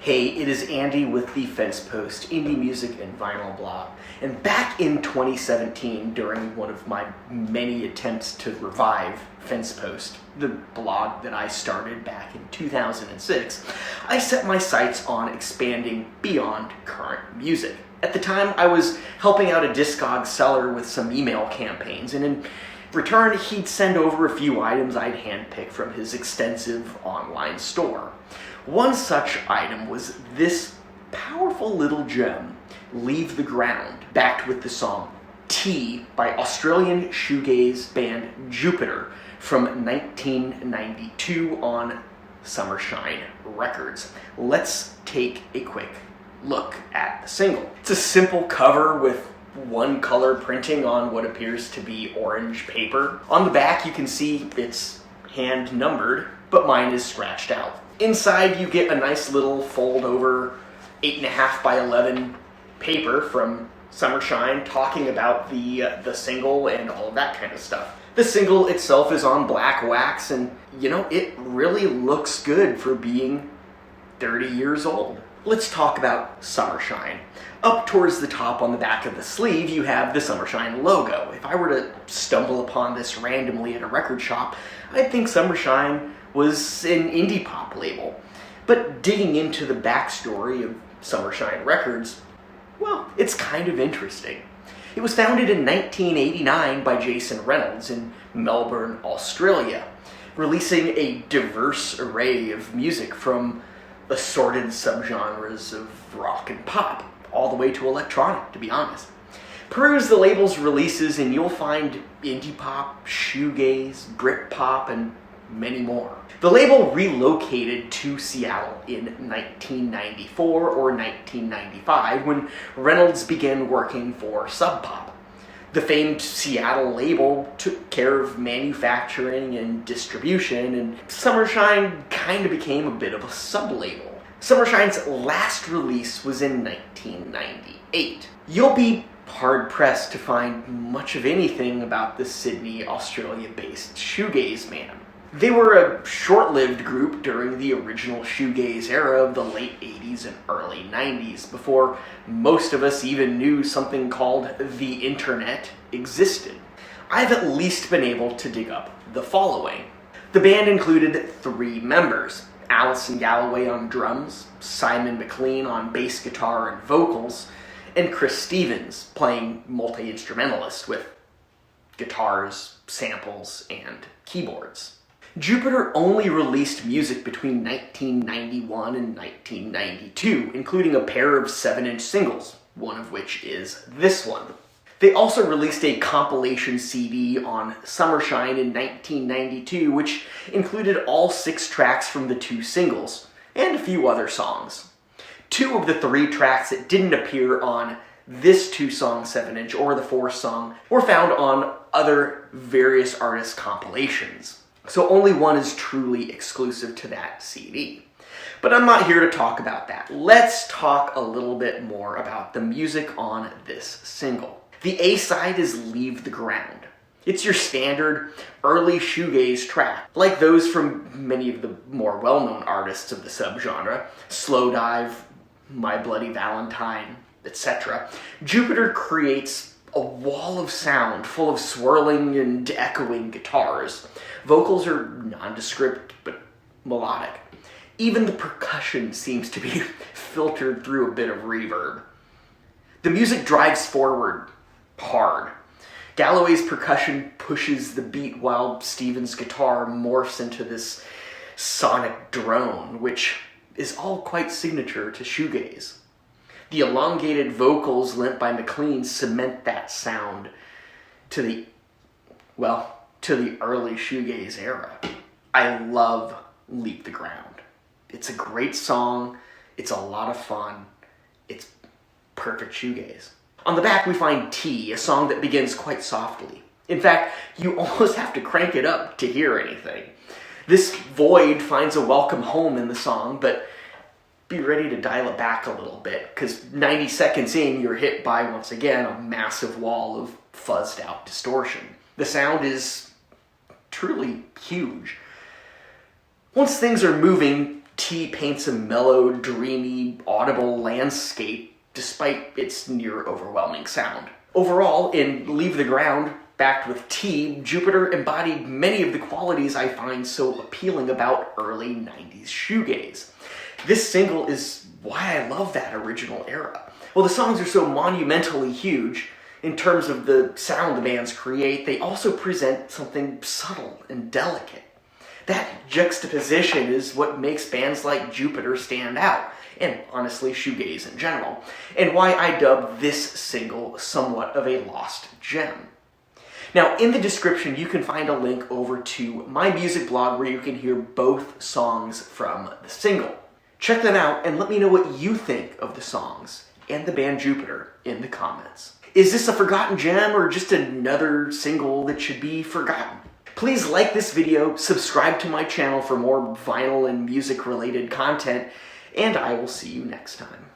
Hey, it is Andy with the FensePost indie music and vinyl blog. And back in 2017, during one of my many attempts to revive FensePost, the blog that I started back in 2006, I set my sights on expanding beyond current music. At the time, I was helping out a Discog seller with some email campaigns, and in return, he'd send over a few items I'd handpicked from his extensive online store. One such item was this powerful little gem, Leave the Ground, backed with the song Tea by Australian shoegaze band Jupiter from 1992 on Summershine Records. Let's take a quick look at the single. It's a simple cover with one color printing on what appears to be orange paper. On the back you can see it's hand numbered, but mine is scratched out. Inside you get a nice little fold over 8.5 by 11 paper from Summershine talking about the single and all of that kind of stuff. The single itself is on black wax and it really looks good for being 30 years old. Let's talk about Summershine. Up towards the top on the back of the sleeve, you have the Summershine logo. If I were to stumble upon this randomly at a record shop, I'd think Summershine was an indie pop label. But digging into the backstory of Summershine Records, well, it's kind of interesting. It was founded in 1989 by Jason Reynolds in Melbourne, Australia, releasing a diverse array of music from assorted subgenres of rock and pop, all the way to electronic, to be honest. Peruse the label's releases and you'll find indie pop, shoegaze, Britpop, and many more. The label relocated to Seattle in 1994 or 1995 when Reynolds began working for Sub Pop. The famed Seattle label took care of manufacturing and distribution, and Summershine kind of became a bit of a sub-label. Summershine's last release was in 1998. You'll be hard-pressed to find much of anything about the Sydney, Australia-based shoegaze man. They were a short-lived group during the original shoegaze era of the late 80s and early 90s, before most of us even knew something called the internet existed. I've at least been able to dig up the following. The band included 3 members: Alison Galloway on drums, Simon McLean on bass guitar and vocals, and Chris Stevens playing multi-instrumentalist with guitars, samples, and keyboards. Jupiter only released music between 1991 and 1992, including a pair of 7-inch singles, one of which is this one. They also released a compilation CD on Summershine in 1992, which included all 6 tracks from the 2 singles, and a few other songs. 2 of the 3 tracks that didn't appear on this 2-song 7-inch or the 4-song were found on other various artists' compilations. So only one is truly exclusive to that CD. But I'm not here to talk about that. Let's talk a little bit more about the music on this single. The A-side is Leave the Ground. It's your standard early shoegaze track, like those from many of the more well-known artists of the subgenre, Slowdive, My Bloody Valentine, etc. Jupiter creates a wall of sound full of swirling and echoing guitars. Vocals are nondescript but melodic. Even the percussion seems to be filtered through a bit of reverb. The music drives forward hard. Galloway's percussion pushes the beat while Stevens' guitar morphs into this sonic drone, which is all quite signature to shoegaze. The elongated vocals lent by McLean cement that sound to the early shoegaze era. I love Leave the Ground. It's a great song, it's a lot of fun, it's perfect shoegaze. On the back we find Tea, a song that begins quite softly. In fact, you almost have to crank it up to hear anything. This void finds a welcome home in the song, but be ready to dial it back a little bit, because 90 seconds in, you're hit by, once again, a massive wall of fuzzed out distortion. The sound is truly huge. Once things are moving T paints a mellow, dreamy, audible landscape despite its near overwhelming sound. Overall, in Leave the Ground, backed with T, Jupiter embodied many of the qualities I find so appealing about early 90s shoegaze. This single is why I love that original era. While the songs are so monumentally huge, in terms of the sound the bands create, they also present something subtle and delicate. That juxtaposition is what makes bands like Jupiter stand out, and honestly shoegaze in general, and why I dub this single somewhat of a lost gem. Now, in the description, you can find a link over to my music blog where you can hear both songs from the single. Check them out and let me know what you think of the songs and the band Jupiter in the comments. Is this a forgotten gem or just another single that should be forgotten? Please like this video, subscribe to my channel for more vinyl and music related content, and I will see you next time.